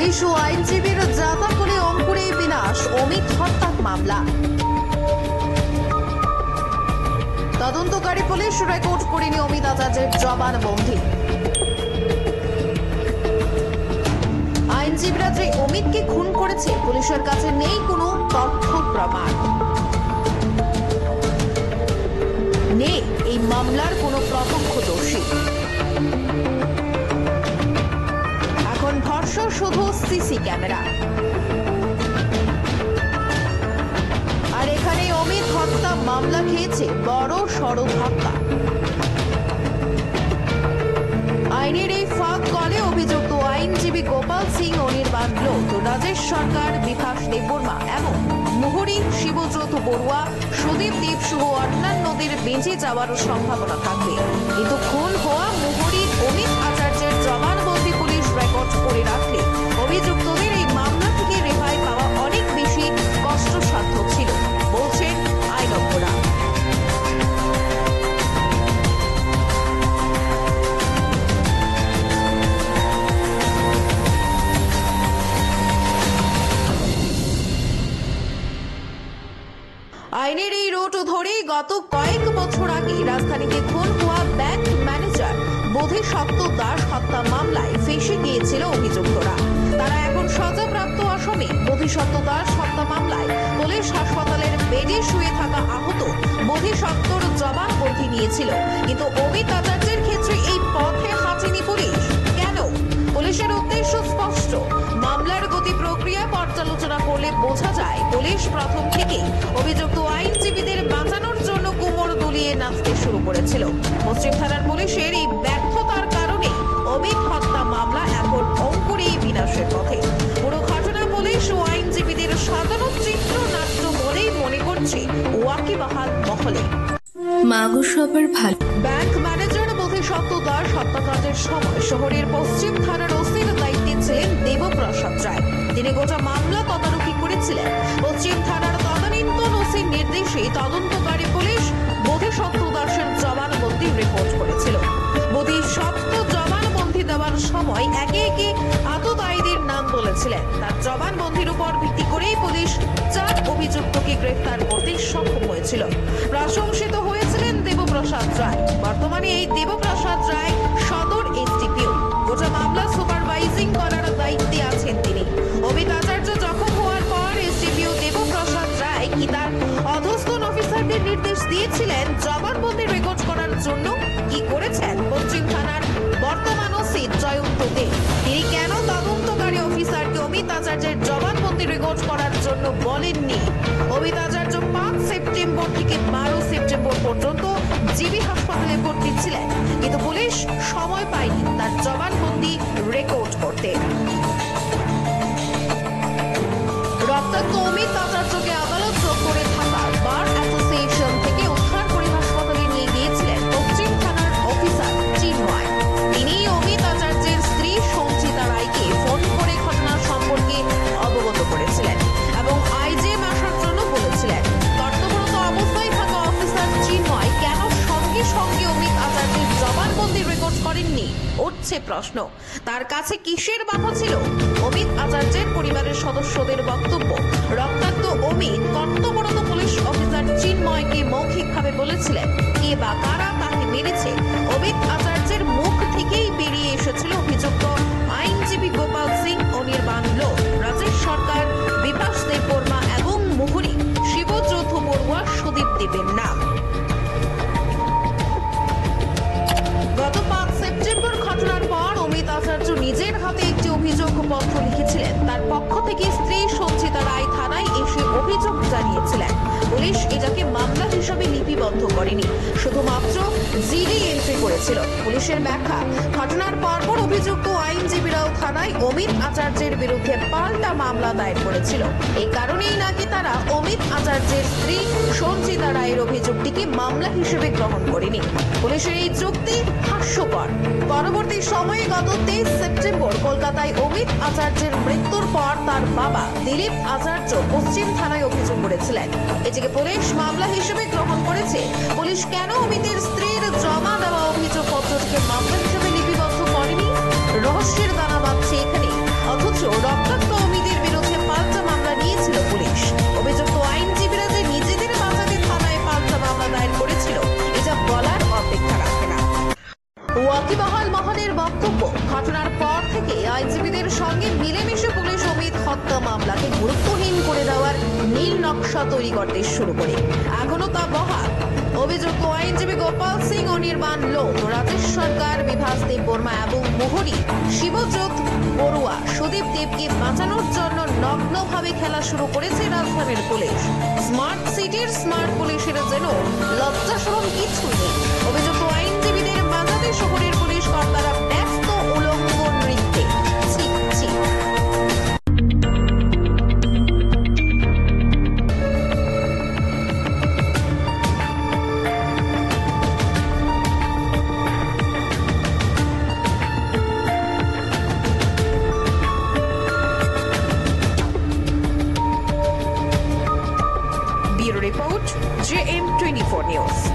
Police ও আইনজীবীর জাতাকলে অঙ্কুরে বিনাশ অমিত হত্যার মামলা। তদন্তকারী পুলিশ রেকর্ড করেনি অমিত আচার্যের জবানবন্দি। আইনজীবীরা যে অমিতকে খুন করেছে পুলিশের কাছে নেই কোনো তথ্য প্রমাণ, নেই এই মামলার কোনো প্রত্যক্ষদর্শী। এখন ভরসা শুধু সিসি ক্যামেরা। আর এখানে অমিত হত্যা মামলা খেয়েছে বড় সড় ধাক্কা। আইনের এই ফাঁক কলে অভিযুক্ত আইনজীবী গোপাল সিং অনির্বাণ লোক, রাজেশ সরকার, বিকাশ দেববর্মা এবং মুহুরী শিবজ্যোত বড়ুয়া, সুদীপ দেব সহ অন্যান্যদের বেঁচে যাওয়ারও সম্ভাবনা থাকবে। কিন্তু খুন হওয়া মুহুরী অমিত আচার্যের জবানবন্দি পুলিশ রেকর্ড করে রাখলে অভিযুক্তদের এই মামলা থেকে রেহাই পাওয়া অনেক বেশি কষ্টসাধ্য ছিল বলছেন আইনজ্ঞরা। আইনের এই রোট ধরে গত কয়েক বছর আগে রাজধানীতে খুন হওয়া ব্যাংক ম্যানেজার বোধিসত্ত্ব দাস হত্যা মামলায় ফেঁসে গিয়েছিল অভিযুক্তরা। তারা এখন সাজাপ্রাপ্ত আসামি। বোধিসত্ত্ব দাস হত্যা মামলায় পুলিশ হাসপাতালের বেডে শুয়ে থাকা আহত বোধিসত্ত্বর জবানবন্দি নিয়েছিল, কিন্তু অমিত আচার্যের ক্ষেত্রে এই পথে হাঁটেনি পুলিশ। কেন? পুলিশের উদ্দেশ্য স্পষ্ট। মামলার গতি প্রক্রিয়া পর্যালোচনা করলে বোঝা যায় পুলিশ প্রথম থেকেই অভিযুক্ত আইনজীবীদের বাঁচানোর জন্য কোমর দুলিয়ে নাচতে শুরু করেছিল। পশ্চিম থানার পুলিশের এই ব্যর্থতার কারণে অমিত হত্যা মামলা এখন অঙ্কুরেই বিনাশের পথে। পুরো ঘটনা পুলিশ ও আইনজীবীদের সাজানো চিত্রনাট্য বলেই মনে করছে ওয়াকিবহাল মহলে। মাগো সবার ভালো। ব্যাংক ম্যানেজার বোধিসত্ত্ব দাস হত্যাকাণ্ডের সময় শহরের পশ্চিম থানার ওসির দায়িত্বে ছিলেন দেবপ্রসাদ রায়। তিনি গোটা মামলা তদারকি করেছিলেন। পশ্চিম থানার তদানীন্তন ওসির নির্দেশে তদন্তকারী পুলিশ বোধিসত্ত্ব দাসের জবানবন্দি রেকর্ড করেছিল। বোধিসত্ত্ব জবানবন্দি দেওয়ার সময় একে একে আততায়ীদের নাম বলেছিলেন। তার জবানবন্দির উপর ভিত্তি করেই পুলিশ 4 অভিযুক্তকে গ্রেফতার করতে সক্ষম হয়েছিল। প্রশংসিত হয়েছিলেন দেবপ্রসাদ রায়। বর্তমানে এই দেবপ্রসাদ রায় সদর এসডিপিও। গোটা মামলা সুপারভাইজিং করার দায়িত্বে আছেন তিনি। অমিত আচার্য জখম হওয়ার পর এসডিপিও দেবপ্রসাদ রায় কি তার অধস্তন অফিসারদের নির্দেশ দিয়েছিলেন জবানবন্দি রেকর্ড করার জন্য? কি করেছেন পশ্চিম থানার বর্তমান ওসি জয়ন্ত দে? তিনি কেন তদন্তকারী অফিসারকে অমিত আচার্যের জবানবন্দি রেকর্ড করার জন্য বলেননি? অমিত আচার্য 5 সেপ্টেম্বর থেকে 12 সেপ্টেম্বর পর্যন্ত জিবি হাসপাতালে ভর্তি ছিলেন, কিন্তু পুলিশ সময় পায়নি তার জবানবন্দি রেকর্ড করতে। রক্তাক্ত অমিত আচার্যকে আদালত যোগ করে থাকা বার অ্যাসোসিয়েশন থেকে উদ্ধার করে হাসপাতালে নিয়ে গিয়েছিলেন পশ্চিম থানার অফিসার চিন্ময়। তিনি অমিত আচার্যের স্ত্রী সঞ্চিতা রায়কে ফোন করে ঘটনা সম্পর্কে অবগত করেছিলেন এবং আইজেম আসার জন্য বলেছিলেন। কর্তব্যরত অবস্থায় থাকা অফিসার চিন্ময় কেন সঙ্গে সঙ্গে অমিত আচার্যের জবানবন্দি রেকর্ড করেননি উঠছে প্রশ্ন। তার কাছে কিসের বাধা ছিল? অমিত আচার্যের পরিবারের সদস্যদের বক্তব্য, রক্তাক্ত অমিত কর্তব্যরত পুলিশ অফিসার চিন্ময়কে মৌখিকভাবে বলেছিলেন কে বা কারা তাকে মেরেছে। অমিত আচার্যের মুখ থেকেই বেরিয়ে এসেছিল অভিযুক্ত আইনজীবী গোপাল সিং অনির্বাণ লোক, রাজেশ সরকার, বিকাশ দেববর্মা এবং মুহুরী শিবজ্যোত বড়ুয়া, সুদীপ দেবের নাম। গত 5 সেপ্টেম্বর ঘটনার পর অমিত আচার্য নিজের হাতে একটি অভিযোগ পত্র লিখেছিলেন। তার পক্ষ থেকে স্ত্রী সঞ্চিতা রায় থানায় এসে অভিযোগ জানিয়েছিলেন। পুলিশ এটাকে মামলা হিসেবে লিপিবদ্ধ করেনি, শুধুমাত্র জিডি এন্ট্রি করেছিল। পুলিশের ব্যাখ্যা, ঘটনার পরপর অভিযুক্ত আইনজীবীরাও থানায় অমিত আচার্যের বিরুদ্ধে পাল্টা মামলা দায়ের করেছিল। এই কারণেই নাকি তারা অমিত আচার্যের স্ত্রী সঞ্চিতা রায়ের অভিযোগটিকে মামলা হিসেবে গ্রহণ করেনি। পুলিশের এই যুক্তি হাস্যকর। পরবর্তী সময়ে গত 23 সেপ্টেম্বর কলকাতায় অমিত আচার্যের মৃত্যুর পর তার বাবা দিলীপ আচার্য পশ্চিম থানায় অভিযোগ করেছিলেন। এটিকে পুলিশ মামলা হিসেবে গ্রহণ করেছে। পুলিশ কেন অমিতের স্ত্রীর জমা দেওয়া অভিযোগ পত্রটিকে মামলা হিসেবে লিপিবদ্ধ করেনি? রহস্যের দানা বাঁধছে এখানে। অথচ সঙ্গে মিলেমিশে পুলিশ অমিত হত্যা মামলাকে গুরুত্বহীন করে দেওয়ার নীল নকশা তৈরি করতে শুরু করে এখনো তা বহাল। অভিযুক্ত আইনজীবী গোপাল সিং, অনির্বাণ লোক, রাজেশ সরকার, বিভাস দেব বর্মা এবং মোহরী শিবজ্যোৎ বড়ুয়া সুদীপ দেবকে বাঁচানোর জন্য নগ্নভাবে খেলা শুরু করেছে রাজধানীর পুলিশ। স্মার্ট সিটির স্মার্ট পুলিশের যেন লজ্জা শরম কিছুই নেই। অভিযুক্ত আইনজীবীদের বাঁচাতে শহরের পুলিশ কর্তারা ব্যস্ত উলঙ্গ নৃত্যে। ছি, ছি। Bureau Report, JM24 News.